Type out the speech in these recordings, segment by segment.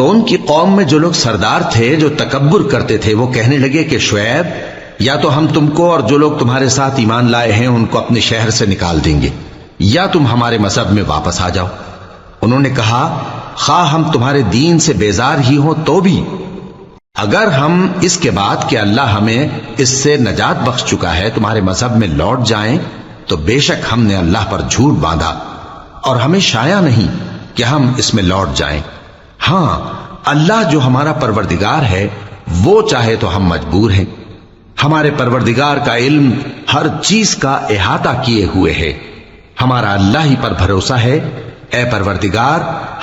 تو ان کی قوم میں جو لوگ سردار تھے جو تکبر کرتے تھے وہ کہنے لگے کہ شعیب یا تو ہم تم کو اور جو لوگ تمہارے ساتھ ایمان لائے ہیں ان کو اپنے شہر سے نکال دیں گے یا تم ہمارے مذہب میں واپس آ جاؤ۔ انہوں نے کہا خواہ ہم تمہارے دین سے بیزار ہی ہوں تو بھی اگر ہم اس کے بعد کہ اللہ ہمیں اس سے نجات بخش چکا ہے تمہارے مذہب میں لوٹ جائیں تو بے شک ہم نے اللہ پر جھوٹ باندھا اور ہمیں شایع نہیں کہ ہم اس میں لوٹ جائیں۔ ہاں اللہ جو ہمارا پروردگار ہے وہ چاہے تو ہم مجبور ہیں، ہمارے پروردگار کا علم ہر چیز کا احاطہ کیے ہوئے ہے، ہمارا اللہ ہی پر بھروسہ ہے۔ اے پروردگار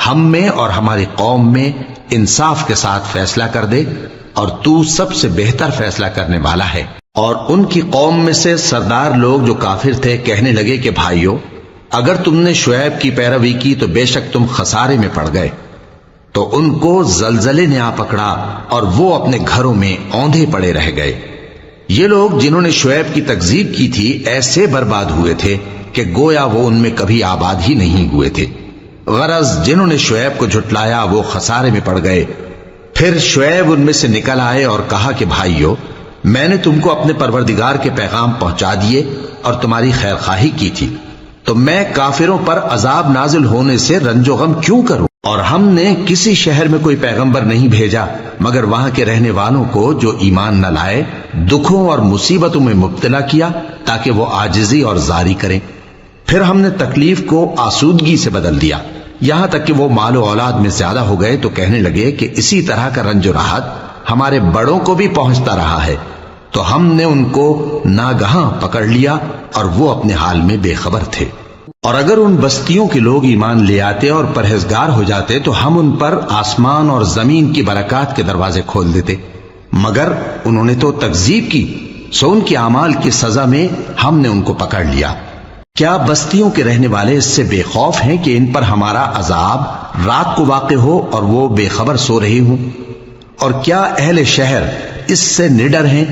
ہم میں اور ہماری قوم میں انصاف کے ساتھ فیصلہ کر دے اور تو سب سے بہتر فیصلہ کرنے والا ہے۔ اور ان کی قوم میں سے سردار لوگ جو کافر تھے کہنے لگے کہ بھائیو اگر تم نے شعیب کی پیروی کی تو بے شک تم خسارے میں پڑ گئے۔ تو ان کو زلزلے نے آ پکڑا اور وہ اپنے گھروں میں اوندھے پڑے رہ گئے۔ یہ لوگ جنہوں نے شعیب کی تکذیب کی تھی ایسے برباد ہوئے تھے کہ گویا وہ ان میں کبھی آباد ہی نہیں ہوئے تھے۔ غرض جنہوں نے شعیب کو جھٹلایا وہ خسارے میں پڑ گئے۔ پھر شعیب ان میں سے نکل آئے اور کہا کہ بھائیو میں نے تم کو اپنے پروردگار کے پیغام پہنچا دیے اور تمہاری خیر خواہی کی تھی، تو میں کافروں پر عذاب نازل ہونے سے رنج و غم کیوں کروں؟ اور ہم نے کسی شہر میں کوئی پیغمبر نہیں بھیجا مگر وہاں کے رہنے والوں کو جو ایمان نہ لائے دکھوں اور مصیبتوں میں مبتلا کیا تاکہ وہ عاجزی اور زاری کریں۔ پھر ہم نے تکلیف کو آسودگی سے بدل دیا یہاں تک کہ وہ مال و اولاد میں زیادہ ہو گئے تو کہنے لگے کہ اسی طرح کا رنج و راحت ہمارے بڑوں کو بھی پہنچتا رہا ہے، تو ہم نے ان کو ناگہاں پکڑ لیا اور وہ اپنے حال میں بے خبر تھے۔ اور اگر ان بستیوں کے لوگ ایمان لے آتے اور پرہیزگار ہو جاتے تو ہم ان پر آسمان اور زمین کی برکات کے دروازے کھول دیتے، مگر انہوں نے تو تکذیب کی، سو ان کے اعمال کی سزا میں ہم نے ان کو پکڑ لیا۔ کیا بستیوں کے رہنے والے اس سے بے خوف ہیں کہ ان پر ہمارا عذاب رات کو واقع ہو اور وہ بے خبر سو رہے ہوں؟ اور کیا اہل شہر اس سے نڈر ہیں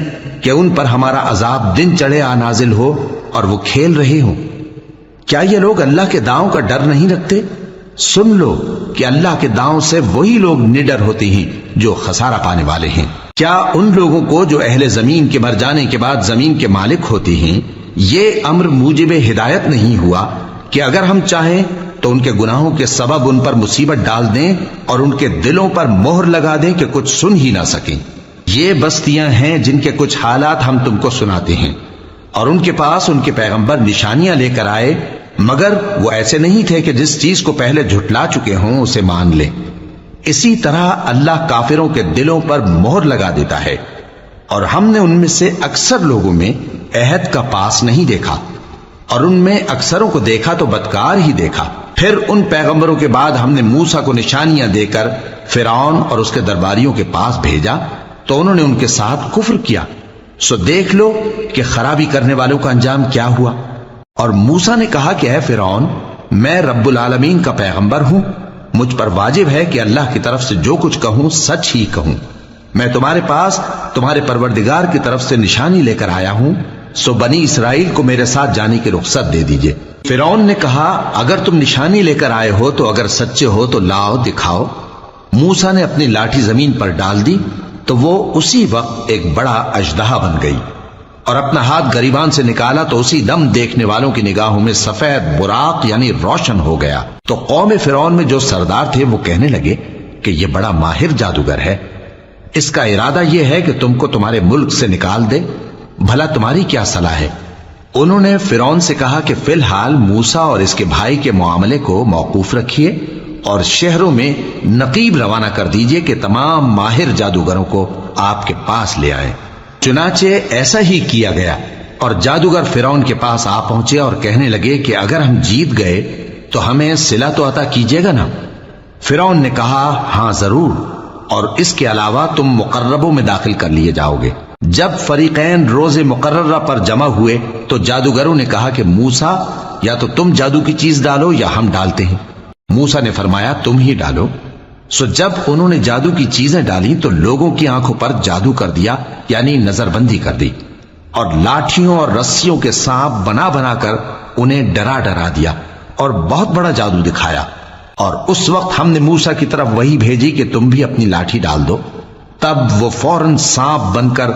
کہ ان پر ہمارا عذاب دن چڑھے آ نازل ہو اور وہ کھیل رہے ہوں؟ کیا یہ لوگ اللہ کے داؤں کا ڈر نہیں رکھتے؟ سن لو کہ اللہ کے داؤں سے وہی لوگ نڈر ہوتے ہیں جو خسارہ پانے والے ہیں۔ کیا ان لوگوں کو جو اہل زمین کے مر جانے کے بعد زمین کے مالک ہوتے ہیں یہ امر موجب ہدایت نہیں ہوا کہ اگر ہم چاہیں تو ان کے گناہوں کے سبب ان پر مصیبت ڈال دیں اور ان کے دلوں پر مہر لگا دیں کہ کچھ سن ہی نہ سکیں؟ یہ بستیاں ہیں جن کے کچھ حالات ہم تم کو سناتے ہیں، اور ان کے پاس ان کے پیغمبر نشانیاں لے کر آئے مگر وہ ایسے نہیں تھے کہ جس چیز کو پہلے جھٹلا چکے ہوں اسے مان لیں۔ اسی طرح اللہ کافروں کے دلوں پر مہر لگا دیتا ہے، اور ہم نے ان میں سے اکثر لوگوں میں عہد کا پاس نہیں دیکھا اور ان میں اکثروں کو دیکھا تو بدکار ہی دیکھا۔ پھر ان پیغمبروں کے بعد ہم نے موسیٰ کو نشانیاں دے کر فرعون اور اس کے درباریوں کے پاس بھیجا تو انہوں نے ان کے ساتھ کفر کیا، سو دیکھ لو کہ خرابی کرنے والوں کا انجام کیا ہوا۔ اور موسیٰ نے کہا کہ اے فرعون میں رب العالمین کا پیغمبر ہوں، مجھ پر واجب ہے کہ اللہ کی طرف سے جو کچھ کہوں سچ ہی کہوں، میں تمہارے پاس تمہارے پروردگار کی طرف سے نشانی لے کر آیا ہوں، سو بنی اسرائیل کو میرے ساتھ جانے کی رخصت دے دیجئے۔ فرعون نے کہا اگر تم نشانی لے کر آئے ہو تو اگر سچے ہو تو لاؤ دکھاؤ۔ موسیٰ نے اپنی لاٹھی زمین پر ڈال دی تو وہ اسی وقت ایک بڑا اژدہا بن گئی، اور اپنا ہاتھ گریبان سے نکالا تو اسی دم دیکھنے والوں کی نگاہوں میں سفید براق یعنی روشن ہو گیا۔ تو قوم فرعون میں جو سردار تھے وہ کہنے لگے کہ یہ بڑا ماہر جادوگر ہے، اس کا ارادہ یہ ہے کہ تم کو تمہارے ملک سے نکال دے، بھلا تمہاری کیا صلاح ہے؟ انہوں نے فرعون سے کہا کہ فی الحال موسیٰ اور اس کے بھائی کے معاملے کو موقوف رکھیے اور شہروں میں نقیب روانہ کر دیجئے کہ تمام ماہر جادوگروں کو آپ کے پاس لے آئیں۔ چنانچہ ایسا ہی کیا گیا، اور جادوگر فرعون کے پاس آ پہنچے اور کہنے لگے کہ اگر ہم جیت گئے تو ہمیں صلہ تو عطا کیجیے گا نا؟ فرعون نے کہا ہاں ضرور، اور اس کے علاوہ تم مقربوں میں داخل کر لیے جاؤ گے۔ جب فریقین روز مقررہ پر جمع ہوئے تو جادوگروں نے کہا کہ موسیٰ یا تو تم جادو کی چیز ڈالو یا ہم ڈالتے ہیں۔ موسیٰ نے فرمایا تم ہی ڈالو۔ سو جب انہوں نے جادو کی چیزیں ڈالی تو لوگوں کی آنکھوں پر جادو کر دیا یعنی نظر بندی کر دی، اور لاٹھیوں اور رسیوں کے سانپ بنا بنا کر انہیں ڈرا ڈرا دیا اور بہت بڑا جادو دکھایا۔ اور اس وقت ہم نے موسیٰ کی طرف وہی بھیجی کہ تم بھی اپنی لاٹھی ڈال دو، تب وہ فوراً سانپ بن کر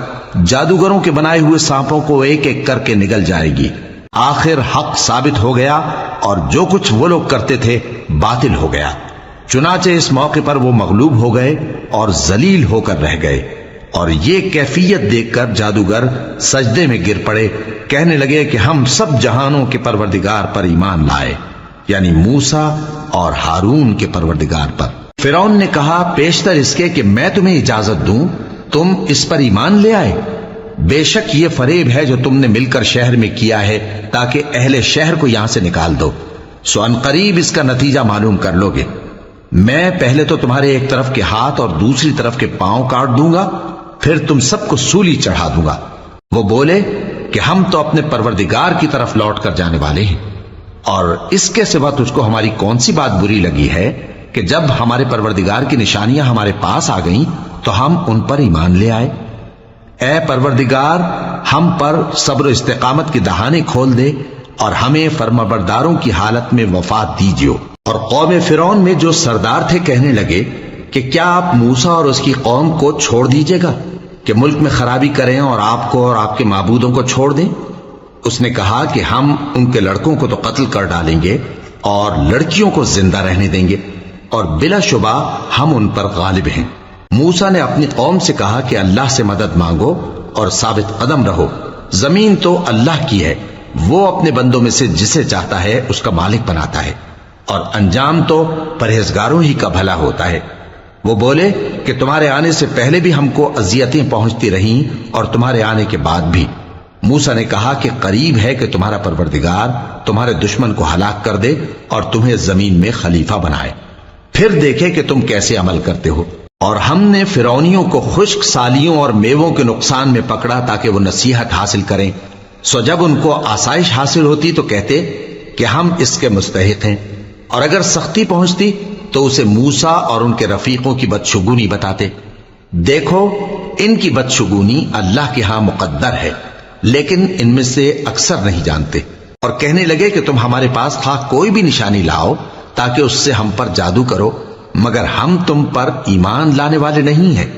جادوگروں کے بنائے ہوئے سانپوں کو ایک ایک کر کے نگل جائے گی۔ آخر حق ثابت ہو گیا اور جو کچھ وہ لوگ کرتے تھے باطل ہو گیا۔ چنانچہ اس موقع پر وہ مغلوب ہو گئے اور ذلیل ہو کر رہ گئے، اور یہ کیفیت دیکھ کر جادوگر سجدے میں گر پڑے، کہنے لگے کہ ہم سب جہانوں کے پروردگار پر ایمان لائے، یعنی موسیٰ اور ہارون کے پروردگار پر۔ فرعون نے کہا پیشتر اس کے کہ میں تمہیں اجازت دوں تم اس پر ایمان لے آئے، بے شک یہ فریب ہے جو تم نے مل کر شہر میں کیا ہے تاکہ اہل شہر کو یہاں سے نکال دو، سو ان قریب اس کا نتیجہ معلوم کر لو گے۔ میں پہلے تو تمہارے ایک طرف کے ہاتھ اور دوسری طرف کے پاؤں کاٹ دوں گا، پھر تم سب کو سولی چڑھا دوں گا۔ وہ بولے کہ ہم تو اپنے پروردگار کی طرف لوٹ کر جانے والے ہیں، اور اس کے سوا تجھ کو ہماری کون سی بات بری لگی ہے کہ جب ہمارے پروردگار کی نشانیاں ہمارے پاس آ گئیں تو ہم ان پر ایمان لے آئے۔ اے پروردگار، ہم پر صبر و استقامت کی دہانے کھول دے اور ہمیں فرمانبرداروں کی حالت میں وفات دیجیو۔ اور قوم فرعون میں جو سردار تھے کہنے لگے کہ کیا آپ موسیٰ اور اس کی قوم کو چھوڑ دیجیے گا کہ ملک میں خرابی کریں اور آپ کو اور آپ کے معبودوں کو چھوڑ دیں؟ اس نے کہا کہ ہم ان کے لڑکوں کو تو قتل کر ڈالیں گے اور لڑکیوں کو زندہ رہنے دیں گے، اور بلا شبہ ہم ان پر غالب ہیں۔ موسیٰ نے اپنی قوم سے کہا کہ اللہ سے مدد مانگو اور ثابت قدم رہو، زمین تو اللہ کی ہے، وہ اپنے بندوں میں سے جسے چاہتا ہے اس کا مالک بناتا ہے، اور انجام تو پرہیزگاروں ہی کا بھلا ہوتا ہے۔ وہ بولے کہ تمہارے آنے سے پہلے بھی ہم کو اذیتیں پہنچتی رہیں اور تمہارے آنے کے بعد بھی۔ موسیٰ نے کہا کہ قریب ہے کہ تمہارا پروردگار تمہارے دشمن کو ہلاک کر دے اور تمہیں زمین میں خلیفہ بنائے، پھر دیکھے کہ تم کیسے عمل کرتے ہو۔ اور ہم نے فرعونیوں کو خشک سالیوں اور میووں کے نقصان میں پکڑا تاکہ وہ نصیحت حاصل کریں، سو جب ان کو آسائش حاصل ہوتی تو کہتے کہ ہم اس کے مستحق ہیں، اور اگر سختی پہنچتی تو اسے موسیٰ اور ان کے رفیقوں کی بدشگونی بتاتے۔ دیکھو ان کی بدشگونی اللہ کے ہاں مقدر ہے، لیکن ان میں سے اکثر نہیں جانتے۔ اور کہنے لگے کہ تم ہمارے پاس خواہ کوئی بھی نشانی لاؤ تاکہ اس سے ہم پر جادو کرو، مگر ہم تم پر ایمان لانے والے نہیں ہیں۔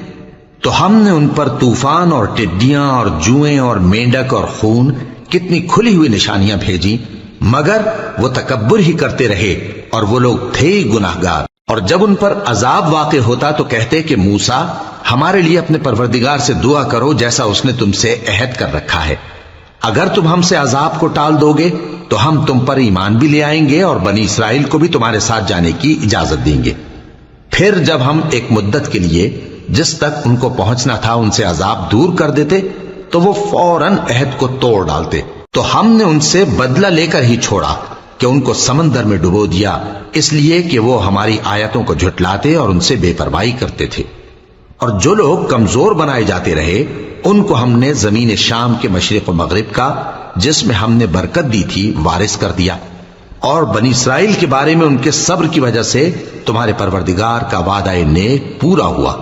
تو ہم نے ان پر طوفان اور ٹڈیاں اور جوئیں اور مینڈک اور خون کتنی کھلی ہوئی نشانیاں بھیجی، مگر وہ تکبر ہی کرتے رہے اور وہ لوگ تھے ہی گناہگار۔ اور جب ان پر عذاب واقع ہوتا تو کہتے کہ موسیٰ ہمارے لیے اپنے پروردگار سے دعا کرو جیسا اس نے تم سے عہد کر رکھا ہے، اگر تم ہم سے عذاب کو ٹال دو گے تو ہم تم پر ایمان بھی لے آئیں گے اور بنی اسرائیل کو بھی تمہارے ساتھ جانے کی اجازت دیں گے۔ پھر جب ہم ایک مدت کے لیے جس تک ان کو پہنچنا تھا ان سے عذاب دور کر دیتے تو وہ فوراً عہد کو توڑ ڈالتے، تو ہم نے ان سے بدلہ لے کر ہی چھوڑا کہ ان کو سمندر میں ڈبو دیا، اس لیے کہ وہ ہماری آیتوں کو جھٹلاتے اور ان سے بے پرواہی کرتے تھے۔ اور جو لوگ کمزور بنائے جاتے رہے ان کو ہم نے زمین شام کے مشرق و مغرب کا جس میں ہم نے برکت دی تھی وارث کر دیا، اور بنی اسرائیل کے بارے میں ان کے صبر کی وجہ سے تمہارے پروردگار کا وعدہ نیک پورا ہوا۔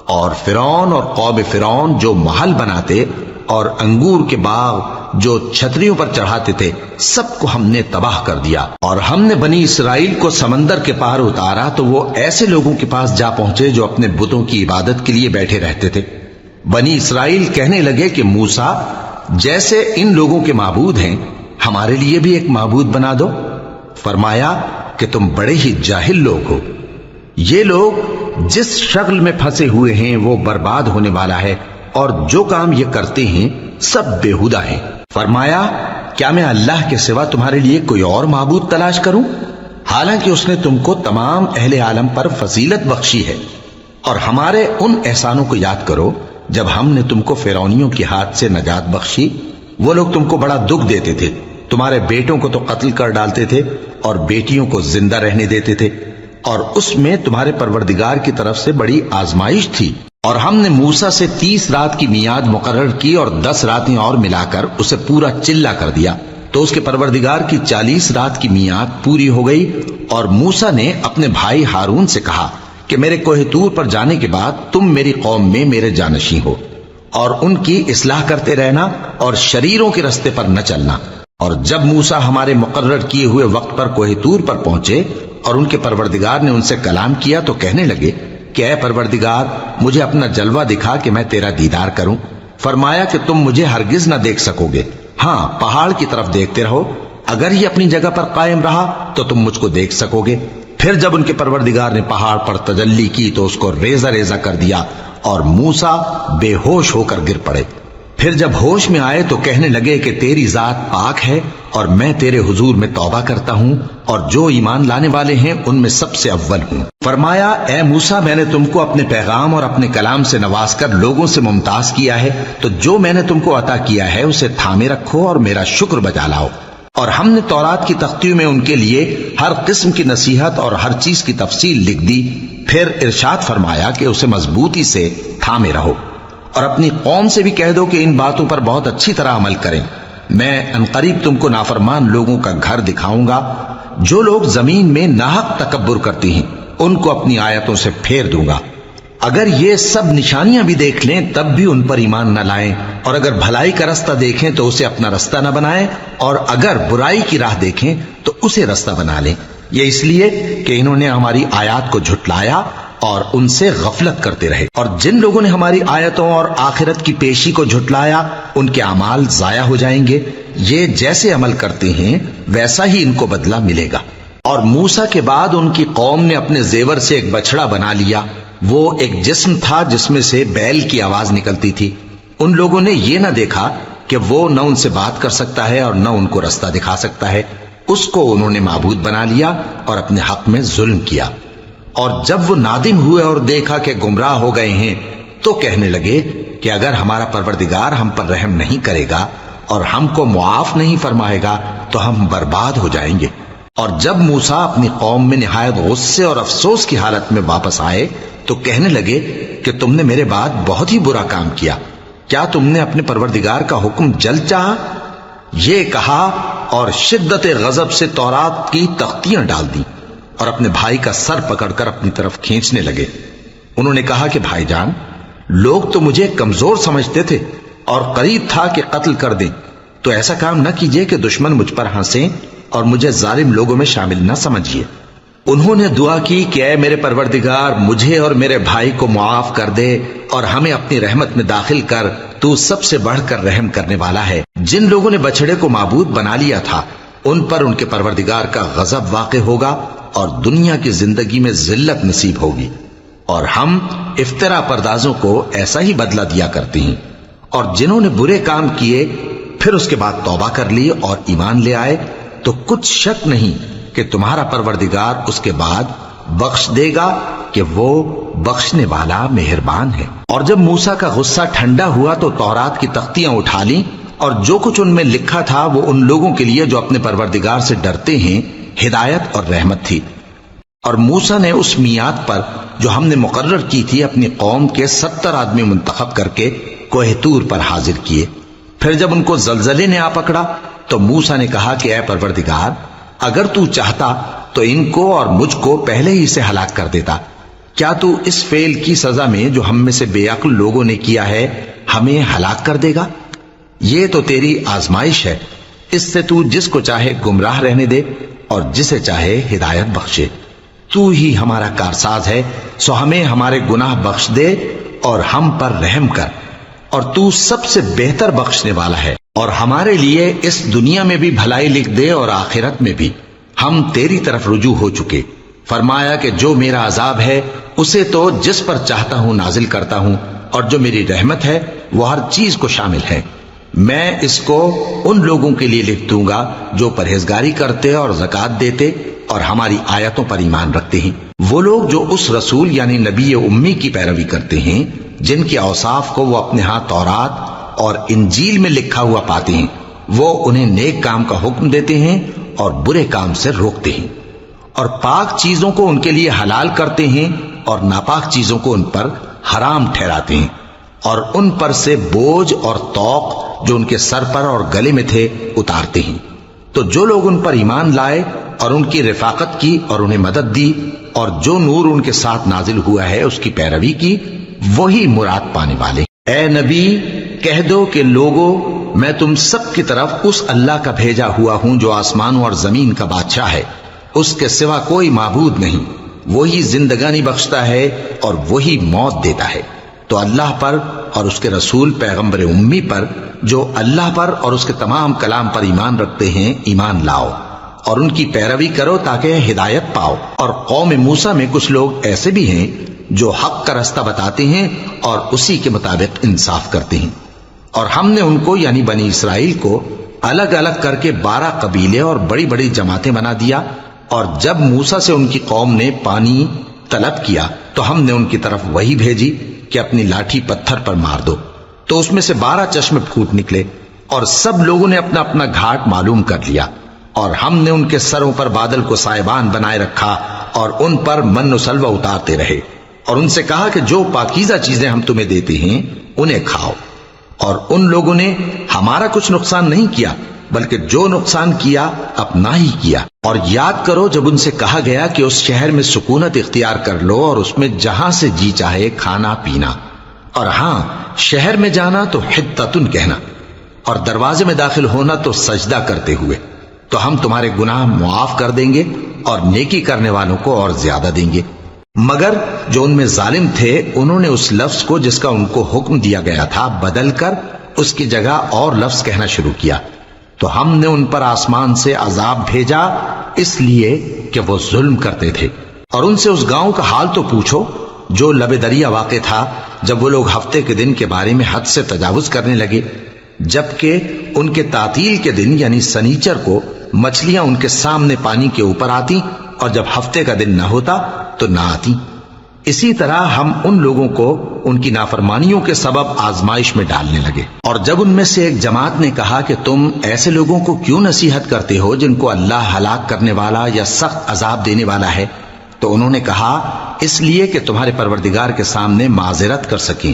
اور فرعون اور قوم فرعون جو محل بناتے اور انگور کے باغ جو چھتریوں پر چڑھاتے تھے سب کو ہم نے تباہ کر دیا۔ اور ہم نے بنی اسرائیل کو سمندر کے پار اتارا تو وہ ایسے لوگوں کے پاس جا پہنچے جو اپنے بتوں کی عبادت کے لیے بیٹھے رہتے تھے۔ بنی اسرائیل کہنے لگے کہ موسیٰ جیسے ان لوگوں کے معبود ہیں ہمارے لیے بھی ایک معبود بنا دو۔ فرمایا کہ تم بڑے ہی جاہل لوگ ہو، یہ لوگ جس شغل میں پھنسے ہوئے ہیں وہ برباد ہونے والا ہے، اور جو کام یہ کرتے ہیں سب بیہودہ ہیں۔ فرمایا کیا میں اللہ کے سوا تمہارے لیے کوئی اور معبود تلاش کروں، حالانکہ اس نے تم کو تمام اہل عالم پر فضیلت بخشی ہے۔ اور ہمارے ان احسانوں کو یاد کرو جب ہم نے تم کو فرعونیوں کے ہاتھ سے نجات بخشی، وہ لوگ تم کو بڑا دکھ دیتے تھے، تمہارے بیٹوں کو تو قتل کر ڈالتے تھے اور بیٹیوں کو زندہ رہنے دیتے تھے، اور اس میں تمہارے پروردگار کی طرف سے بڑی آزمائش تھی۔ اور ہم نے موسیٰ سے 30 رات کی میعاد مقرر کی اور 10 راتیں اور ملا کر اسے پورا چلا کر دیا، تو اس کے پروردگار کی 40 رات کی میعاد پوری ہو گئی۔ اور موسیٰ نے اپنے بھائی ہارون سے کہا کہ میرے کوہ طور پر جانے کے بعد تم میری قوم میں میرے جانشین ہو، اور ان کی اصلاح کرتے رہنا اور شریروں کے رستے پر نہ چلنا۔ اور جب موسیٰ ہمارے مقرر کیے ہوئے وقت پر کوہ طور پر پہنچے اور ان کے پروردگار نے ان سے کلام کیا تو کہنے لگے کہ اے پروردگار مجھے اپنا جلوہ دکھا کہ میں تیرا دیدار کروں۔ فرمایا کہ تم مجھے ہرگز نہ دیکھ سکو گے، ہاں پہاڑ کی طرف دیکھتے رہو، اگر یہ اپنی جگہ پر قائم رہا تو تم مجھ کو دیکھ سکو گے۔ پھر جب ان کے پروردگار نے پہاڑ پر تجلی کی تو اس کو ریزہ ریزہ کر دیا اور موسیٰ بے ہوش ہو کر گر پڑے۔ پھر جب ہوش میں آئے تو کہنے لگے کہ تیری ذات پاک ہے اور میں تیرے حضور میں توبہ کرتا ہوں اور جو ایمان لانے والے ہیں ان میں سب سے اول ہوں۔ فرمایا اے موسیٰ میں نے تم کو اپنے پیغام اور اپنے کلام سے نواز کر لوگوں سے ممتاز کیا ہے، تو جو میں نے تم کو عطا کیا ہے اسے تھامے رکھو اور میرا شکر بجا لاؤ۔ اور ہم نے تورات کی تختیوں میں ان کے لیے ہر قسم کی نصیحت اور ہر چیز کی تفصیل لکھ دی۔ پھر ارشاد فرمایا کہ اسے مضبوطی سے تھامے رہو اور اپنی قوم سے بھی کہہ دو کہ ان باتوں پر بہت اچھی طرح عمل کریں۔ میں انقریب تم کو نافرمان لوگوں کا گھر دکھاؤں گا، جو لوگ زمین میں ناحق تکبر کرتی ہیں ان کو اپنی آیتوں سے پھیر دوں گا۔ اگر یہ سب نشانیاں بھی دیکھ لیں تب بھی ان پر ایمان نہ لائیں، اور اگر بھلائی کا رستہ دیکھیں تو اسے اپنا رستہ نہ بنائیں، اور اگر برائی کی راہ دیکھیں تو اسے رستہ بنا لیں۔ یہ اس لیے کہ انہوں نے ہماری آیات کو جھٹلایا اور ان سے غفلت کرتے رہے، اور جن لوگوں نے ہماری آیتوں اور آخرت کی پیشی کو جھٹلایا ان کے اعمال ضائع ہو جائیں گے۔ یہ جیسے عمل کرتے ہیں ویسا ہی ان کو بدلہ ملے گا۔ اور موسیٰ کے بعد ان کی قوم نے اپنے زیور سے ایک بچڑا بنا لیا، وہ ایک جسم تھا جس میں سے بیل کی آواز نکلتی تھی۔ ان لوگوں نے یہ نہ دیکھا کہ وہ نہ ان سے بات کر سکتا ہے اور نہ ان کو رستہ دکھا سکتا ہے، اس کو انہوں نے معبود بنا لیا اور اپنے حق میں ظلم کیا۔ اور جب وہ نادم ہوئے اور دیکھا کہ گمراہ ہو گئے ہیں تو کہنے لگے کہ اگر ہمارا پروردگار ہم پر رحم نہیں کرے گا اور ہم کو معاف نہیں فرمائے گا تو ہم برباد ہو جائیں گے۔ اور جب موسیٰ اپنی قوم میں نہایت غصے اور افسوس کی حالت میں واپس آئے تو کہنے لگے کہ تم نے میرے بعد بہت ہی برا کام کیا، کیا تم نے اپنے پروردگار کا حکم جلد چاہا؟ یہ کہا اور شدت غضب سے تورات کی تختیاں ڈال دیں اور اپنے بھائی کا سر پکڑ کر اپنی طرف کھینچنے لگے۔ انہوں نے کہا کہ بھائی جان، لوگ تو مجھے کمزور سمجھتے تھے اور قریب تھا کہ قتل کر دیں، تو ایسا کام نہ کیجیے کہ دشمن مجھ پر ہنسیں اور مجھے ظالم لوگوں میں شامل نہ سمجھیے۔ انہوں نے دعا کی کہ اے میرے پروردگار مجھے اور میرے بھائی کو معاف کر دے اور ہمیں اپنی رحمت میں داخل کر، تو سب سے بڑھ کر رحم کرنے والا ہے۔ جن لوگوں نے بچڑے کو معبود بنا لیا تھا ان پر ان کے پروردگار کا غضب واقع ہوگا اور دنیا کی زندگی میں ذلت نصیب ہوگی، اور ہم افترا پردازوں کو ایسا ہی بدلہ دیا کرتے ہیں۔ اور جنہوں نے برے کام کیے پھر اس کے بعد توبہ کر لی اور ایمان لے آئے تو کچھ شک نہیں کہ تمہارا پروردگار اس کے بعد بخش دے گا کہ وہ بخشنے والا مہربان ہے۔ اور جب موسیٰ کا غصہ ٹھنڈا ہوا تو تورات کی تختیاں اٹھا لیں، اور جو کچھ ان میں لکھا تھا وہ ان لوگوں کے لیے جو اپنے پروردگار سے ڈرتے ہیں ہدایت اور رحمت تھی۔ اور موسیٰ نے اس میعاد پر جو ہم نے مقرر کی تھی اپنی قوم کے 70 آدمی منتخب کر کے کوہ طور پر حاضر کیے۔ پھر جب ان کو زلزلے نے آ پکڑا تو موسیٰ نے کہا کہ اے پروردگار اگر تو چاہتا تو ان کو اور مجھ کو پہلے ہی سے ہلاک کر دیتا، کیا تو اس فعل کی سزا میں جو ہم میں سے بے عقل لوگوں نے کیا ہے ہمیں ہلاک کر دے گا؟ یہ تو تیری آزمائش ہے، اس سے تو جس کو چاہے گمراہ رہنے دے اور جسے چاہے ہدایت بخشے۔ تو ہی ہمارا کارساز ہے، سو ہمیں ہمارے گناہ بخش دے اور ہم پر رحم کر، اور تو سب سے بہتر بخشنے والا ہے، اور ہمارے لیے اس دنیا میں بھی بھلائی لکھ دے اور آخرت میں بھی، ہم تیری طرف رجوع ہو چکے۔ فرمایا کہ جو میرا عذاب ہے اسے تو جس پر چاہتا ہوں نازل کرتا ہوں، اور جو میری رحمت ہے وہ ہر چیز کو شامل ہے۔ میں اس کو ان لوگوں کے لیے لکھ دوں گا جو پرہیزگاری کرتے اور زکوٰۃ دیتے اور ہماری آیتوں پر ایمان رکھتے ہیں، وہ لوگ جو اس رسول یعنی نبی امی کی پیروی کرتے ہیں جن کے اوصاف کو وہ اپنے ہاں تورات اور انجیل میں لکھا ہوا پاتے ہیں، وہ انہیں نیک کام کا حکم دیتے ہیں اور برے کام سے روکتے ہیں، اور پاک چیزوں کو ان کے لیے حلال کرتے ہیں اور ناپاک چیزوں کو ان پر حرام ٹھہراتے ہیں، اور ان پر سے بوجھ اور طوق جو ان کے سر پر اور گلے میں تھے اتارتے ہیں۔ تو جو لوگ ان پر ایمان لائے اور ان کی رفاقت کی اور انہیں مدد دی اور جو نور ان کے ساتھ نازل ہوا ہے اس کی پیروی کی، وہی مراد پانے والے۔ اے نبی کہہ دو کہ لوگو میں تم سب کی طرف اس اللہ کا بھیجا ہوا ہوں جو آسمانوں اور زمین کا بادشاہ ہے، اس کے سوا کوئی معبود نہیں، وہی زندگانی بخشتا ہے اور وہی موت دیتا ہے۔ تو اللہ پر اور اس کے رسول پیغمبر امی پر، جو اللہ پر اور اس کے تمام کلام پر ایمان رکھتے ہیں، ایمان لاؤ اور ان کی پیروی کرو تاکہ ہدایت پاؤ۔ اور قوم موسیٰ میں کچھ لوگ ایسے بھی ہیں جو حق کا رستہ بتاتے ہیں اور اسی کے مطابق انصاف کرتے ہیں۔ اور ہم نے ان کو یعنی بنی اسرائیل کو الگ الگ کر کے 12 قبیلے اور بڑی بڑی جماعتیں بنا دیا، اور جب موسیٰ سے ان کی قوم نے پانی طلب کیا تو ہم نے ان کی طرف وہی بھیجی کہ اپنی لاٹھی پتھر پر مار دو، تو اس میں سے 12 چشمے پھوٹ نکلے، اور سب لوگوں نے اپنا اپنا گھاٹ معلوم کر لیا۔ اور ہم نے ان کے سروں پر بادل کو سائبان بنائے رکھا اور ان پر من و سلوہ اتارتے رہے، اور ان سے کہا کہ جو پاکیزہ چیزیں ہم تمہیں دیتے ہیں انہیں کھاؤ۔ اور ان لوگوں نے ہمارا کچھ نقصان نہیں کیا، بلکہ جو نقصان کیا اپنا ہی کیا۔ اور یاد کرو جب ان سے کہا گیا کہ اس شہر میں سکونت اختیار کر لو اور اس میں جہاں سے جی چاہے کھانا پینا، اور ہاں شہر میں جانا تو حطتن کہنا، اور دروازے میں داخل ہونا تو سجدہ کرتے ہوئے، تو ہم تمہارے گناہ معاف کر دیں گے اور نیکی کرنے والوں کو اور زیادہ دیں گے۔ مگر جو ان میں ظالم تھے انہوں نے اس لفظ کو جس کا ان کو حکم دیا گیا تھا بدل کر اس کی جگہ اور لفظ کہنا شروع کیا، تو ہم نے ان پر آسمان سے عذاب بھیجا اس لیے کہ وہ ظلم کرتے تھے۔ اور ان سے اس گاؤں کا حال تو پوچھو جو لب دریا واقع تھا، جب وہ لوگ ہفتے کے دن کے بارے میں حد سے تجاوز کرنے لگے، جبکہ ان کے تعطیل کے دن یعنی سنیچر کو مچھلیاں ان کے سامنے پانی کے اوپر آتی، اور جب ہفتے کا دن نہ ہوتا تو نہ آتی۔ اسی طرح ہم ان لوگوں کو ان کی نافرمانیوں کے سبب آزمائش میں ڈالنے لگے۔ اور جب ان میں سے ایک جماعت نے کہا کہ تم ایسے لوگوں کو کیوں نصیحت کرتے ہو جن کو اللہ ہلاک کرنے والا یا سخت عذاب دینے والا ہے، تو انہوں نے کہا اس لیے کہ تمہارے پروردگار کے سامنے معذرت کر سکیں،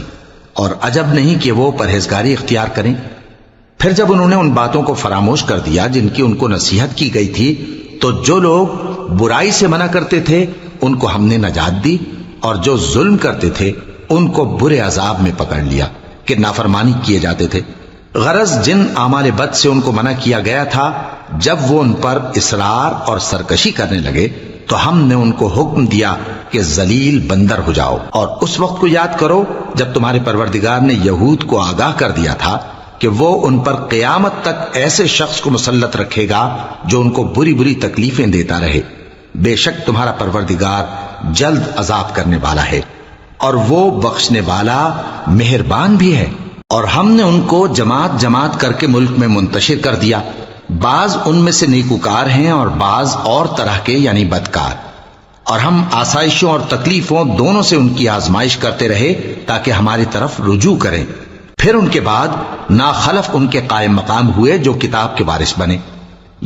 اور عجب نہیں کہ وہ پرہیزگاری اختیار کریں۔ پھر جب انہوں نے ان باتوں کو فراموش کر دیا جن کی ان کو نصیحت کی گئی تھی، تو جو لوگ برائی سے منع کرتے تھے ان کو ہم نے نجات دی، اور جو ظلم کرتے تھے ان کو برے عذاب میں پکڑ لیا کہ نافرمانی کیے جاتے تھے۔ غرض جن اعمال بد سے ان کو منع کیا گیا تھا، جب وہ ان پر اصرار اور سرکشی کرنے لگے تو ہم نے ان کو حکم دیا کہ ذلیل بندر ہو جاؤ۔ اور اس وقت کو یاد کرو جب تمہارے پروردگار نے یہود کو آگاہ کر دیا تھا کہ وہ ان پر قیامت تک ایسے شخص کو مسلط رکھے گا جو ان کو بری بری تکلیفیں دیتا رہے۔ بے شک تمہارا پروردگار جلد عذاب کرنے والا ہے، اور وہ بخشنے والا مہربان بھی ہے۔ اور ہم نے ان کو جماعت جماعت کر کے ملک میں منتشر کر دیا، بعض ان میں سے نیکوکار ہیں اور بعض اور طرح کے یعنی بدکار، اور ہم آسائشوں اور تکلیفوں دونوں سے ان کی آزمائش کرتے رہے تاکہ ہماری طرف رجوع کریں۔ پھر ان کے بعد ناخلف ان کے قائم مقام ہوئے جو کتاب کے وارث بنے۔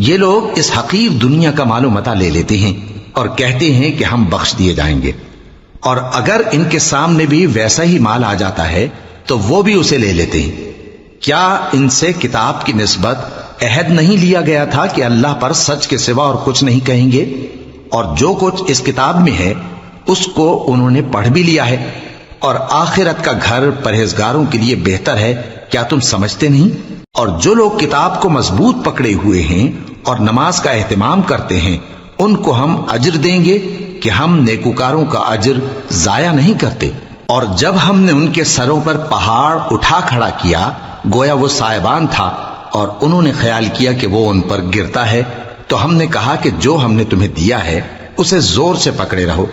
یہ لوگ اس حقیر دنیا کا مال و متاع لے لیتے ہیں اور کہتے ہیں کہ ہم بخش دیے جائیں گے، اور اگر ان کے سامنے بھی ویسا ہی مال آ جاتا ہے تو وہ بھی اسے لے لیتے ہیں۔ کیا ان سے کتاب کی نسبت عہد نہیں لیا گیا تھا کہ اللہ پر سچ کے سوا اور کچھ نہیں کہیں گے؟ اور جو کچھ اس کتاب میں ہے اس کو انہوں نے پڑھ بھی لیا ہے، اور آخرت کا گھر پرہیزگاروں کے لیے بہتر ہے، کیا تم سمجھتے نہیں؟ اور جو لوگ کتاب کو مضبوط پکڑے ہوئے ہیں اور نماز کا اہتمام کرتے ہیں ان کو ہم اجر دیں گے کہ ہم نیکوکاروں کا اجر ضائع نہیں کرتے۔ اور جب ہم نے ان کے سروں پر پہاڑ اٹھا کھڑا کیا گویا وہ سائبان تھا، اور انہوں نے خیال کیا کہ وہ ان پر گرتا ہے، تو ہم نے کہا کہ جو ہم نے تمہیں دیا ہے اسے زور سے پکڑے رہو،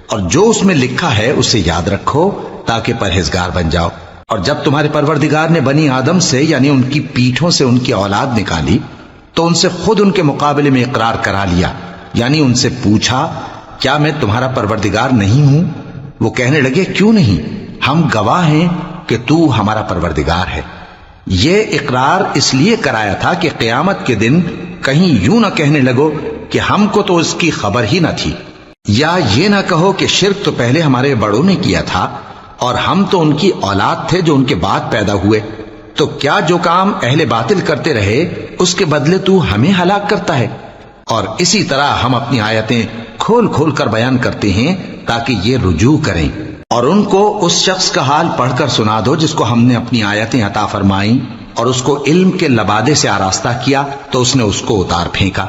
اور جو اس میں لکھا ہے اسے یاد رکھو تاکہ پرہیزگار بن جاؤ۔ اور جب تمہارے پروردگار نے بنی آدم سے یعنی ان کی پیٹھوں سے ان کی اولاد نکالی تو ان سے خود ان کے مقابلے میں اقرار کرا لیا، یعنی ان سے پوچھا کیا میں تمہارا پروردگار نہیں ہوں؟ وہ کہنے لگے کیوں نہیں، ہم گواہ ہیں کہ تو ہمارا پروردگار ہے۔ یہ اقرار اس لیے کرایا تھا کہ قیامت کے دن کہیں یوں نہ کہنے لگو کہ ہم کو تو اس کی خبر ہی نہ تھی، یا یہ نہ کہو کہ شرک تو پہلے ہمارے بڑوں نے کیا تھا اور ہم تو ان کی اولاد تھے جو ان کے بعد پیدا ہوئے، تو کیا جو کام اہل باطل کرتے رہے اس کے بدلے تو ہمیں ہلاک کرتا ہے؟ اور اسی طرح ہم اپنی آیتیں کھول کھول کر بیان کرتے ہیں تاکہ یہ رجوع کریں۔ اور ان کو اس شخص کا حال پڑھ کر سنا دو جس کو ہم نے اپنی آیتیں عطا فرمائیں اور اس کو علم کے لبادے سے آراستہ کیا تو اس نے اس کو اتار پھینکا،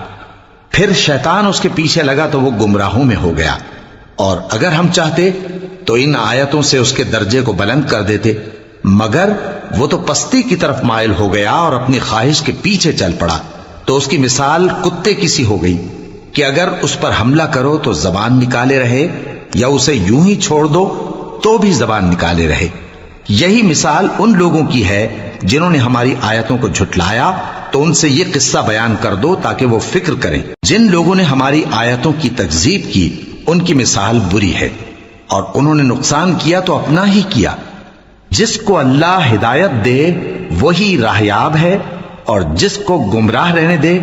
پھر شیطان اس کے پیچھے لگا تو وہ گمراہوں میں ہو گیا، اور اگر ہم چاہتے تو ان آیتوں سے اس کے درجے کو بلند کر دیتے، مگر وہ تو پستی کی طرف مائل ہو گیا اور اپنی خواہش کے پیچھے چل پڑا، تو اس کی مثال کتے کی سی ہو گئی کہ اگر اس پر حملہ کرو تو زبان نکالے رہے، یا اسے یوں ہی چھوڑ دو تو بھی زبان نکالے رہے۔ یہی مثال ان لوگوں کی ہے جنہوں نے ہماری آیتوں کو جھٹلایا، تو ان سے یہ قصہ بیان کر دو تاکہ وہ فکر کریں۔ جن لوگوں نے ہماری آیتوں کی تکذیب کی ان کی مثال بری ہے، اور انہوں نے نقصان کیا تو اپنا ہی کیا۔ جس کو اللہ ہدایت دے وہی راہیاب ہے، اور جس کو گمراہ رہنے دے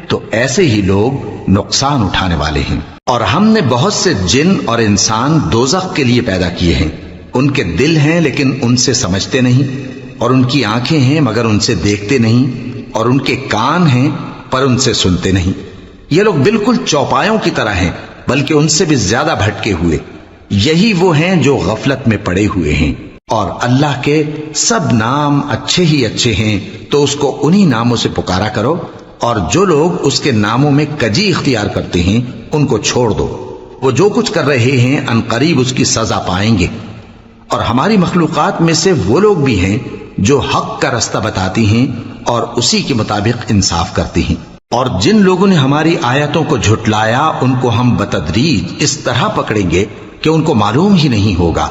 تو ایسے ہی لوگ نقصان اٹھانے والے ہیں۔ اور ہم نے بہت سے جن اور انسان دوزخ کے لیے پیدا کیے ہیں، ان کے دل ہیں لیکن ان سے سمجھتے نہیں، اور ان کی آنکھیں ہیں مگر ان سے دیکھتے نہیں، اور ان کے کان ہیں پر ان سے سنتے نہیں۔ یہ لوگ بالکل چوپایوں کی طرح ہیں، بلکہ ان سے بھی زیادہ بھٹکے ہوئے۔ یہی وہ ہیں جو غفلت میں پڑے ہوئے ہیں۔ اور اللہ کے سب نام اچھے ہی اچھے ہیں، تو اس کو انہی ناموں سے پکارا کرو، اور جو لوگ اس کے ناموں میں کجی اختیار کرتے ہیں ان کو چھوڑ دو۔ وہ جو کچھ کر رہے ہیں ان قریب اس کی سزا پائیں گے۔ اور ہماری مخلوقات میں سے وہ لوگ بھی ہیں جو حق کا رستہ بتاتی ہیں اور اسی کے مطابق انصاف کرتی ہیں۔ اور جن لوگوں نے ہماری آیتوں کو جھٹلایا ان کو ہم بتدریج اس طرح پکڑیں گے کہ ان کو معلوم ہی نہیں ہوگا،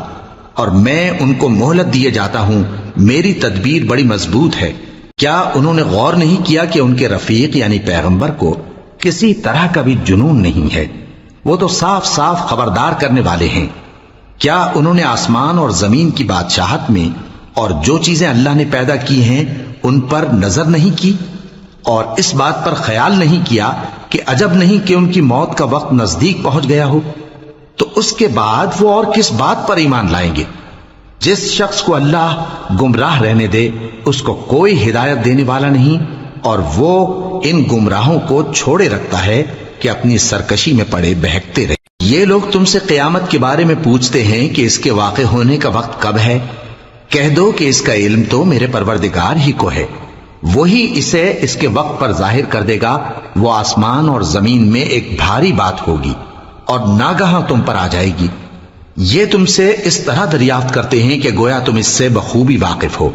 اور میں ان کو مہلت دیے جاتا ہوں، میری تدبیر بڑی مضبوط ہے۔ کیا انہوں نے غور نہیں کیا کہ ان کے رفیق یعنی پیغمبر کو کسی طرح کا بھی جنون نہیں ہے؟ وہ تو صاف صاف خبردار کرنے والے ہیں۔ کیا انہوں نے آسمان اور زمین کی بادشاہت میں اور جو چیزیں اللہ نے پیدا کی ہیں ان پر نظر نہیں کی، اور اس بات پر خیال نہیں کیا کہ عجب نہیں کہ ان کی موت کا وقت نزدیک پہنچ گیا ہو؟ تو اس کے بعد وہ اور کس بات پر ایمان لائیں گے؟ جس شخص کو اللہ گمراہ رہنے دے اس کو کوئی ہدایت دینے والا نہیں، اور وہ ان گمراہوں کو چھوڑے رکھتا ہے کہ اپنی سرکشی میں پڑے بہکتے رہے۔ یہ لوگ تم سے قیامت کے بارے میں پوچھتے ہیں کہ اس کے واقع ہونے کا وقت کب ہے؟ کہہ دو کہ اس کا علم تو میرے پروردگار ہی کو ہے، وہی اسے اس کے وقت پر ظاہر کر دے گا۔ وہ آسمان اور زمین میں ایک بھاری بات ہوگی اور ناگہاں تم پر آ جائے گی۔ یہ تم سے اس طرح دریافت کرتے ہیں کہ گویا تم اس سے بخوبی واقف ہو۔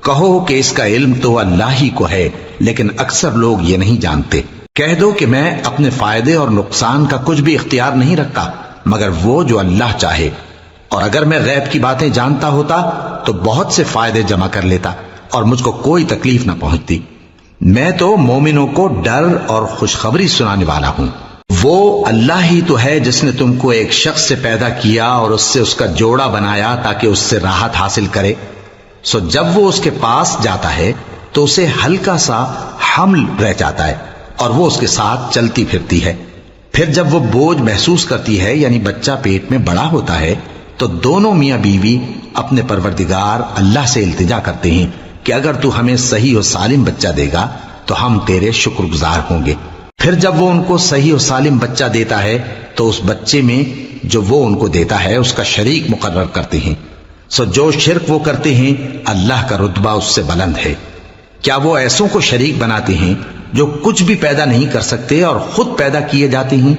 کہو کہ اس کا علم تو اللہ ہی کو ہے، لیکن اکثر لوگ یہ نہیں جانتے۔ کہہ دو کہ میں اپنے فائدے اور نقصان کا کچھ بھی اختیار نہیں رکھتا مگر وہ جو اللہ چاہے، اور اگر میں غیب کی باتیں جانتا ہوتا تو بہت سے فائدے جمع کر لیتا اور مجھ کو کوئی تکلیف نہ پہنچتی۔ میں تو مومنوں کو ڈر اور خوشخبری سنانے والا ہوں۔ وہ اللہ ہی تو ہے جس نے تم کو ایک شخص سے پیدا کیا اور اس سے اس کا جوڑا بنایا تاکہ اس سے راحت حاصل کرے۔ سو جب وہ اس کے پاس جاتا ہے تو اسے ہلکا سا حمل رہ جاتا ہے اور وہ اس کے ساتھ چلتی پھرتی ہے۔ پھر جب وہ بوجھ محسوس کرتی ہے یعنی بچہ پیٹ میں بڑا ہوتا ہے تو دونوں میاں بیوی اپنے پروردگار اللہ سے التجا کرتے ہیں کہ اگر تو ہمیں صحیح و سالم بچہ دے گا تو ہم تیرے شکر گزار ہوں گے۔ پھر جب وہ ان کو صحیح و سالم بچہ دیتا ہے تو اس بچے میں جو وہ ان کو دیتا ہے اس کا شریک مقرر کرتے ہیں۔ سو جو شرک وہ کرتے ہیں اللہ کا رتبہ اس سے بلند ہے۔ کیا وہ ایسوں کو شریک بناتے ہیں جو کچھ بھی پیدا نہیں کر سکتے اور خود پیدا کیے جاتے ہیں،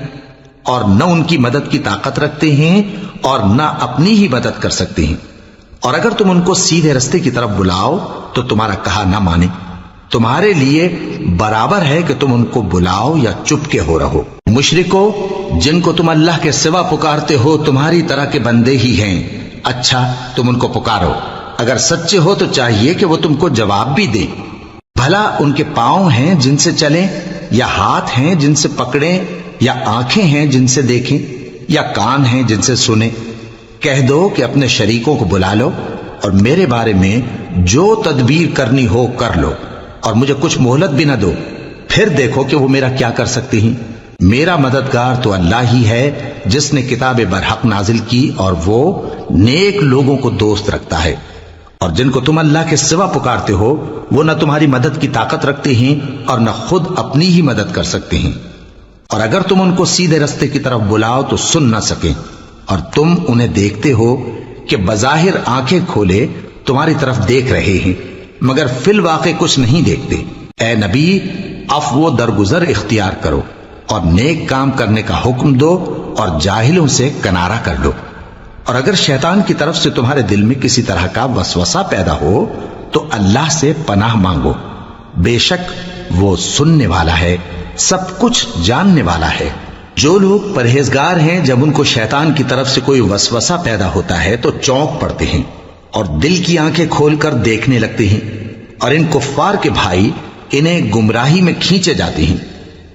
اور نہ ان کی مدد کی طاقت رکھتے ہیں اور نہ اپنی ہی مدد کر سکتے ہیں؟ اور اگر تم ان کو سیدھے رستے کی طرف بلاؤ تو تمہارا کہا نہ مانے۔ تمہارے لیے برابر ہے کہ تم ان کو بلاؤ یا چپ کے ہو رہو۔ مشرکو، جن کو تم اللہ کے سوا پکارتے ہو تمہاری طرح کے بندے ہی ہیں، اچھا تم ان کو پکارو، اگر سچے ہو تو چاہیے کہ وہ تم کو جواب بھی دیں۔ بھلا ان کے پاؤں ہیں جن سے چلیں، یا ہاتھ ہیں جن سے پکڑیں، یا آنکھیں ہیں جن سے دیکھیں، یا کان ہیں جن سے سنیں؟ کہہ دو کہ اپنے شریکوں کو بلا لو اور میرے بارے میں جو تدبیر کرنی ہو کر لو، اور مجھے کچھ مہلت بھی نہ دو، پھر دیکھو کہ وہ میرا کیا کر سکتے ہیں۔ میرا مددگار تو اللہ ہی ہے جس نے کتاب برحق نازل کی، اور وہ نیک لوگوں کو دوست رکھتا ہے۔ اور جن کو تم اللہ کے سوا پکارتے ہو وہ نہ تمہاری مدد کی طاقت رکھتے ہیں اور نہ خود اپنی ہی مدد کر سکتے ہیں، اور اگر تم ان کو سیدھے رستے کی طرف بلاؤ تو سن نہ سکیں، اور تم انہیں دیکھتے ہو کہ بظاہر آنکھیں کھولے تمہاری طرف دیکھ رہے ہیں مگر فی الواقع کچھ نہیں دیکھتے۔ اے نبی، عفو و درگزر اختیار کرو، اور نیک کام کرنے کا حکم دو اور جاہلوں سے کنارہ کر لو۔ اور اگر شیطان کی طرف سے تمہارے دل میں کسی طرح کا وسوسہ پیدا ہو تو اللہ سے پناہ مانگو، بے شک وہ سننے والا ہے، سب کچھ جاننے والا ہے۔ جو لوگ پرہیزگار ہیں جب ان کو شیطان کی طرف سے کوئی وسوسہ پیدا ہوتا ہے تو چونک پڑتے ہیں اور دل کی آنکھیں کھول کر دیکھنے لگتے ہیں، اور ان کفار کے بھائی انہیں گمراہی میں کھینچے جاتے ہیں،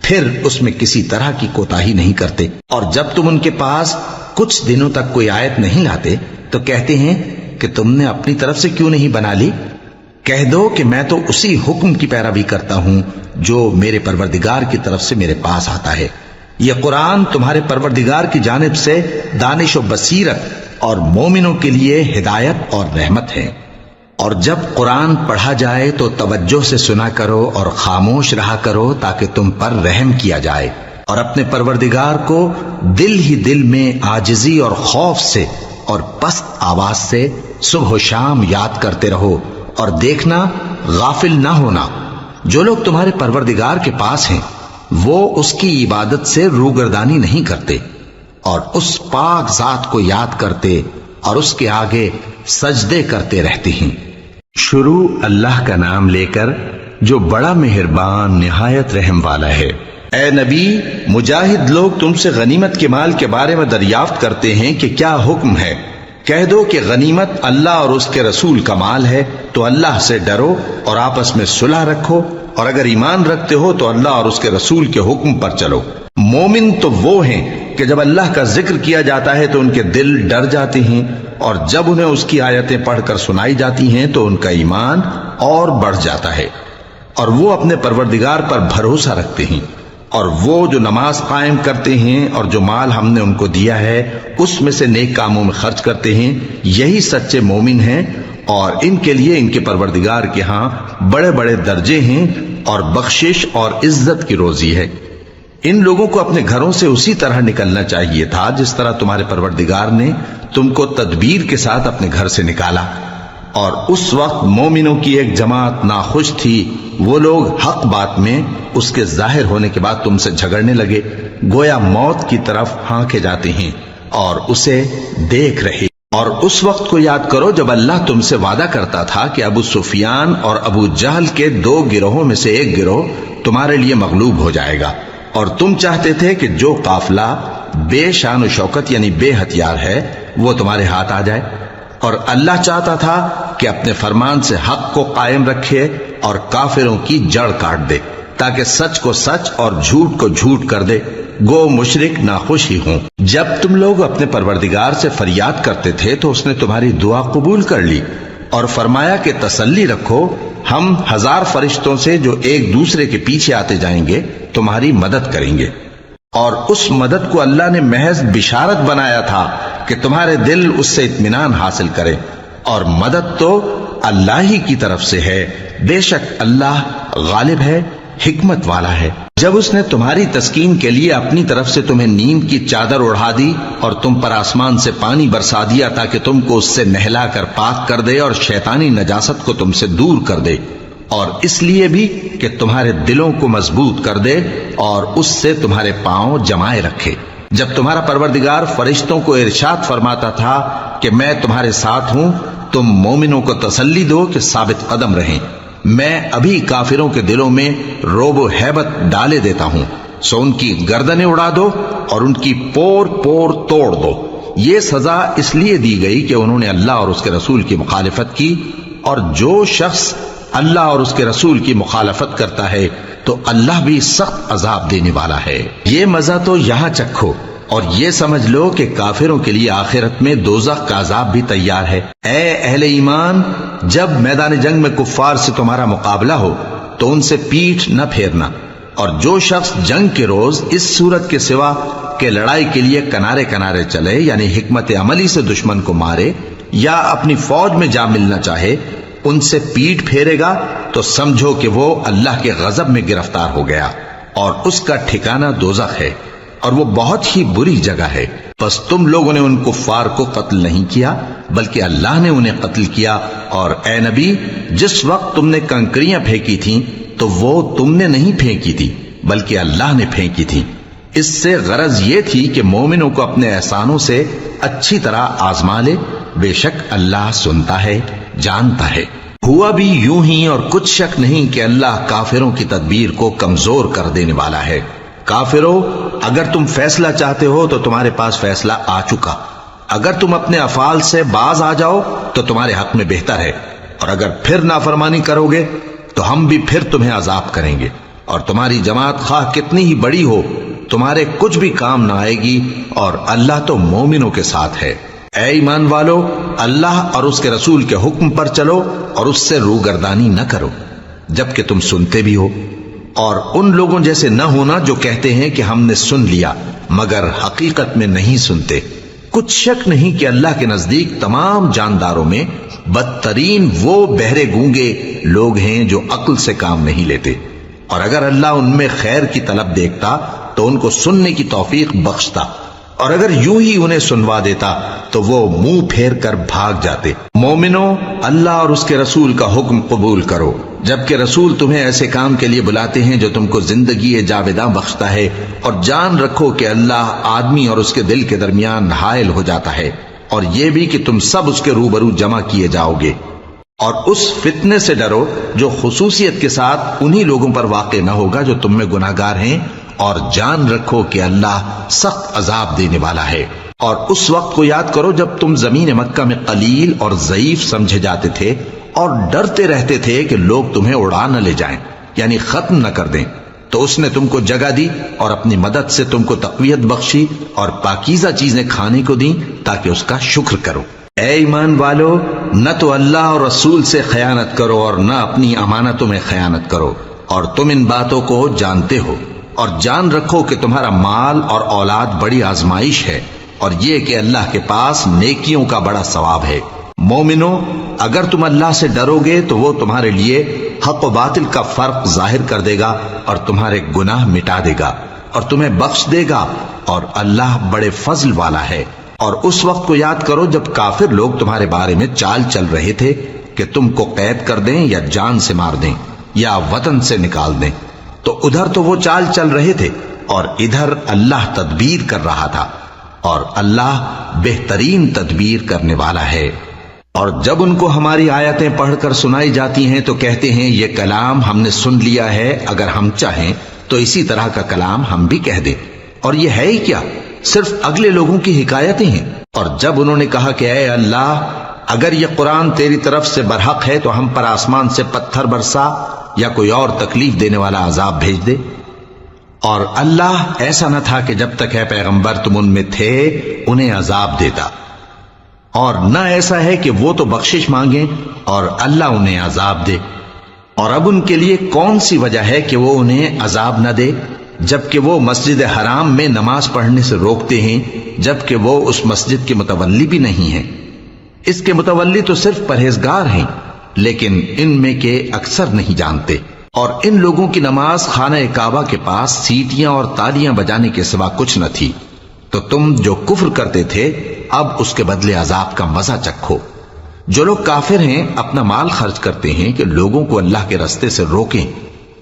پھر اس میں کسی طرح کی کوتاہی نہیں کرتے۔ اور جب تم ان کے پاس کچھ دنوں تک کوئی آیت نہیں لاتے تو کہتے ہیں کہ تم نے اپنی طرف سے کیوں نہیں بنا لی؟ کہہ دو کہ میں تو اسی حکم کی پیروی کرتا ہوں جو میرے پروردگار کی طرف سے میرے پاس آتا ہے۔ یہ قرآن تمہارے پروردگار کی جانب سے دانش و بصیرت اور مومنوں کے لیے ہدایت اور رحمت ہے۔ اور جب قرآن پڑھا جائے تو توجہ سے سنا کرو اور خاموش رہا کرو تاکہ تم پر رحم کیا جائے، اور اپنے پروردگار کو دل ہی دل میں عاجزی اور خوف سے اور پست آواز سے صبح و شام یاد کرتے رہو، اور دیکھنا غافل نہ ہونا۔ جو لوگ تمہارے پروردگار کے پاس ہیں وہ اس کی عبادت سے روگردانی نہیں کرتے، اور اس پاک ذات کو یاد کرتے اور اس کے آگے سجدے کرتے رہتے ہیں۔ شروع اللہ کا نام لے کر جو بڑا مہربان نہایت رحم والا ہے۔ اے نبی، مجاہد لوگ تم سے غنیمت کے مال کے بارے میں دریافت کرتے ہیں کہ کیا حکم ہے۔ کہہ دو کہ غنیمت اللہ اور اس کے رسول کا مال ہے، تو اللہ سے ڈرو اور آپس میں صلح رکھو، اور اگر ایمان رکھتے ہو تو اللہ اور اس کے رسول کے حکم پر چلو۔ مومن تو وہ ہیں کہ جب اللہ کا ذکر کیا جاتا ہے تو ان کے دل ڈر جاتے ہیں، اور جب انہیں اس کی آیتیں پڑھ کر سنائی جاتی ہیں تو ان کا ایمان اور بڑھ جاتا ہے، اور وہ اپنے پروردگار پر بھروسہ رکھتے ہیں، اور وہ جو نماز قائم کرتے ہیں اور جو مال ہم نے ان کو دیا ہے اس میں سے نیک کاموں میں خرچ کرتے ہیں، یہی سچے مومن ہیں، اور ان کے لیے ان کے پروردگار کے ہاں بڑے بڑے درجے ہیں اور بخشش اور عزت کی روزی ہے۔ ان لوگوں کو اپنے گھروں سے اسی طرح نکلنا چاہیے تھا جس طرح تمہارے پروردگار نے تم کو تدبیر کے ساتھ اپنے گھر سے نکالا، اور اس وقت مومنوں کی ایک جماعت ناخوش تھی، وہ لوگ حق بات میں اس کے ظاہر ہونے کے بعد تم سے جھگڑنے لگے، گویا موت کی طرف ہانکے جاتے ہیں اور اسے دیکھ رہے۔ اور اس وقت کو یاد کرو جب اللہ تم سے وعدہ کرتا تھا کہ ابو سفیان اور ابو جہل کے 2 گروہوں میں سے ایک گروہ تمہارے لیے مغلوب ہو جائے گا، اور تم چاہتے تھے کہ جو قافلہ بے شان و شوکت یعنی بے ہتھیار ہے وہ تمہارے ہاتھ آ جائے، اور اللہ چاہتا تھا کہ اپنے فرمان سے حق کو قائم رکھے اور کافروں کی جڑ کاٹ دے، تاکہ سچ کو سچ اور جھوٹ کو جھوٹ کر دے، گو مشرک ناخوش ہی ہوں۔ جب تم لوگ اپنے پروردگار سے فریاد کرتے تھے تو اس نے تمہاری دعا قبول کر لی، اور فرمایا کہ تسلی رکھو، ہم 1000 فرشتوں سے جو ایک دوسرے کے پیچھے آتے جائیں گے تمہاری مدد کریں گے۔ اور اس مدد کو اللہ نے محض بشارت بنایا تھا کہ تمہارے دل اس سے اطمینان حاصل کرے، اور مدد تو اللہ ہی کی طرف سے ہے، بے شک اللہ غالب ہے، حکمت والا ہے۔ جب اس نے تمہاری تسکین کے لیے اپنی طرف سے تمہیں نیند کی چادر اڑا دی اور تم پر آسمان سے پانی برسا دیا تاکہ تم کو اس سے نہلا کر پاک کر دے اور شیطانی نجاست کو تم سے دور کر دے، اور اس لیے بھی کہ تمہارے دلوں کو مضبوط کر دے اور اس سے تمہارے پاؤں جمائے رکھے۔ جب تمہارا پروردگار فرشتوں کو ارشاد فرماتا تھا کہ میں تمہارے ساتھ ہوں، تم مومنوں کو تسلی دو کہ ثابت قدم رہیں، میں ابھی کافروں کے دلوں میں رعب و ہیبت ڈالے دیتا ہوں، سو ان کی گردنیں اڑا دو اور ان کی پور پور توڑ دو۔ یہ سزا اس لیے دی گئی کہ انہوں نے اللہ اور اس کے رسول کی مخالفت کی، اور جو شخص اللہ اور اس کے رسول کی مخالفت کرتا ہے تو اللہ بھی سخت عذاب دینے والا ہے۔ یہ مزہ تو یہاں چکھو، اور یہ سمجھ لو کہ کافروں کے لیے آخرت میں دوزخ کا عذاب بھی تیار ہے۔ اے اہل ایمان، جب میدان جنگ میں کفار سے تمہارا مقابلہ ہو تو ان سے پیٹھ نہ پھیرنا، اور جو شخص جنگ کے روز اس صورت کے سوا کہ لڑائی کے لیے کنارے کنارے چلے یعنی حکمت عملی سے دشمن کو مارے یا اپنی فوج میں جا ملنا چاہے، ان سے پیٹھ پھیرے گا تو سمجھو کہ وہ اللہ کے غضب میں گرفتار ہو گیا، اور اس کا ٹھکانہ دوزخ ہے، اور وہ بہت ہی بری جگہ ہے۔ پس تم لوگوں نے ان کفار کو قتل نہیں کیا بلکہ اللہ نے انہیں قتل کیا، اور اے نبی، جس وقت تم نے کنکریاں پھینکی تھیں تو وہ تم نے نہیں پھینکی تھی بلکہ اللہ نے پھینکی تھی، اس سے غرض یہ تھی کہ مومنوں کو اپنے احسانوں سے اچھی طرح آزما لے، بے شک اللہ سنتا ہے، جانتا ہے۔ ہوا بھی یوں ہی، اور کچھ شک نہیں کہ اللہ کافروں کی تدبیر کو کمزور کر دینے والا ہے۔ کافروں، اگر تم فیصلہ چاہتے ہو تو تمہارے پاس فیصلہ آ چکا۔ اگر تم اپنے افعال سے باز آ جاؤ تو تمہارے حق میں بہتر ہے، اور اگر پھر نافرمانی کرو گے تو ہم بھی پھر تمہیں عذاب کریں گے، اور تمہاری جماعت خواہ کتنی ہی بڑی ہو تمہارے کچھ بھی کام نہ آئے گی، اور اللہ تو مومنوں کے ساتھ ہے۔ اے ایمان والو، اللہ اور اس کے رسول کے حکم پر چلو اور اس سے روگردانی نہ کرو جبکہ تم سنتے بھی ہو، اور ان لوگوں جیسے نہ ہونا جو کہتے ہیں کہ ہم نے سن لیا مگر حقیقت میں نہیں سنتے۔ کچھ شک نہیں کہ اللہ کے نزدیک تمام جانداروں میں بدترین وہ بہرے گونگے لوگ ہیں جو عقل سے کام نہیں لیتے، اور اگر اللہ ان میں خیر کی طلب دیکھتا تو ان کو سننے کی توفیق بخشتا، اور اگر یوں ہی انہیں سنوا دیتا تو وہ منہ پھیر کر بھاگ جاتے۔ مومنوں، اللہ اور اس کے رسول کا حکم قبول کرو، جبکہ رسول تمہیں ایسے کام کے لیے بلاتے ہیں جو تم کو زندگی جاوداں بخشتا ہے، اور جان رکھو کہ اللہ آدمی اور اس کے دل کے درمیان حائل ہو جاتا ہے، اور یہ بھی کہ تم سب اس کے روبرو جمع کیے جاؤ گے۔ اور اس فتنے سے ڈرو جو خصوصیت کے ساتھ انہی لوگوں پر واقع نہ ہوگا جو تم میں گناہگار ہیں، اور جان رکھو کہ اللہ سخت عذاب دینے والا ہے۔ اور اس وقت کو یاد کرو جب تم زمین مکہ میں قلیل اور ضعیف سمجھے جاتے تھے اور ڈرتے رہتے تھے کہ لوگ تمہیں اڑا نہ لے جائیں، یعنی ختم نہ کر دیں، تو اس نے تم کو جگہ دی اور اپنی مدد سے تم کو تقویت بخشی اور پاکیزہ چیزیں کھانے کو دیں تاکہ اس کا شکر کرو۔ اے ایمان والو، نہ تو اللہ اور رسول سے خیانت کرو اور نہ اپنی امانتوں میں خیانت کرو، اور تم ان باتوں کو جانتے ہو، اور جان رکھو کہ تمہارا مال اور اولاد بڑی آزمائش ہے، اور یہ کہ اللہ کے پاس نیکیوں کا بڑا ثواب ہے۔ مومنوں، اگر تم اللہ سے ڈرو گے تو وہ تمہارے لیے حق و باطل کا فرق ظاہر کر دے گا اور تمہارے گناہ مٹا دے گا اور تمہیں بخش دے گا، اور اللہ بڑے فضل والا ہے۔ اور اس وقت کو یاد کرو جب کافر لوگ تمہارے بارے میں چال چل رہے تھے کہ تم کو قید کر دیں یا جان سے مار دیں یا وطن سے نکال دیں، تو ادھر تو وہ چال چل رہے تھے اور ادھر اللہ تدبیر کر رہا تھا، اور اللہ بہترین تدبیر کرنے والا ہے۔ اور جب ان کو ہماری آیتیں پڑھ کر سنائی جاتی ہیں تو کہتے ہیں یہ کلام ہم نے سن لیا ہے، اگر ہم چاہیں تو اسی طرح کا کلام ہم بھی کہہ دیں، اور یہ ہے ہی کیا، صرف اگلے لوگوں کی حکایتیں ہیں۔ اور جب انہوں نے کہا کہ اے اللہ، اگر یہ قرآن تیری طرف سے برحق ہے تو ہم پر آسمان سے پتھر برسا یا کوئی اور تکلیف دینے والا عذاب بھیج دے۔ اور اللہ ایسا نہ تھا کہ جب تک ہے پیغمبر تم ان میں تھے انہیں عذاب دیتا، اور نہ ایسا ہے کہ وہ تو بخشش مانگیں اور اللہ انہیں عذاب دے۔ اور اب ان کے لیے کون سی وجہ ہے کہ وہ انہیں عذاب نہ دے، جبکہ وہ مسجد حرام میں نماز پڑھنے سے روکتے ہیں، جبکہ وہ اس مسجد کے متولی بھی نہیں ہیں۔ اس کے متولی تو صرف پرہیزگار ہیں، لیکن ان میں کے اکثر نہیں جانتے۔ اور ان لوگوں کی نماز خانہ کعبہ کے پاس سیٹیاں اور تالیاں بجانے کے سوا کچھ نہ تھی، تو تم جو کفر کرتے تھے اب اس کے بدلے عذاب کا مزہ چکھو۔ جو لوگ کافر ہیں اپنا مال خرچ کرتے ہیں کہ لوگوں کو اللہ کے راستے سے روکیں،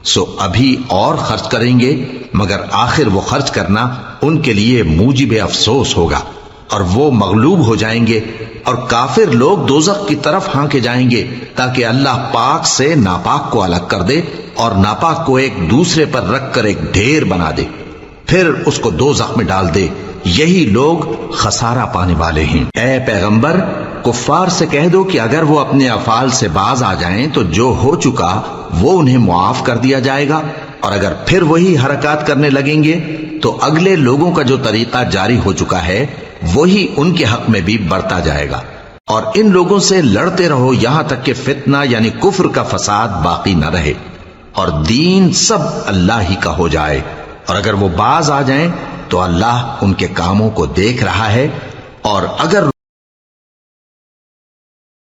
سو ابھی اور خرچ کریں گے، مگر آخر وہ خرچ کرنا ان کے لیے موجب افسوس ہوگا، اور وہ مغلوب ہو جائیں گے، اور کافر لوگ دوزخ کی طرف ہانکے جائیں گے تاکہ اللہ پاک سے ناپاک کو الگ کر دے اور ناپاک کو ایک دوسرے پر رکھ کر ایک ڈھیر بنا دے، پھر اس کو دوزخ میں ڈال دے۔ یہی لوگ خسارہ پانے والے ہیں۔ اے پیغمبر، کفار سے کہہ دو کہ اگر وہ اپنے افعال سے باز آ جائیں تو جو ہو چکا وہ انہیں معاف کر دیا جائے گا، اور اگر پھر وہی حرکات کرنے لگیں گے تو اگلے لوگوں کا جو طریقہ جاری ہو چکا ہے وہی ان کے حق میں بھی بڑھتا جائے گا۔ اور ان لوگوں سے لڑتے رہو یہاں تک کہ فتنہ یعنی کفر کا فساد باقی نہ رہے اور دین سب اللہ ہی کا ہو جائے، اور اگر وہ باز آ جائیں تو اللہ ان کے کاموں کو دیکھ رہا ہے، اور اگر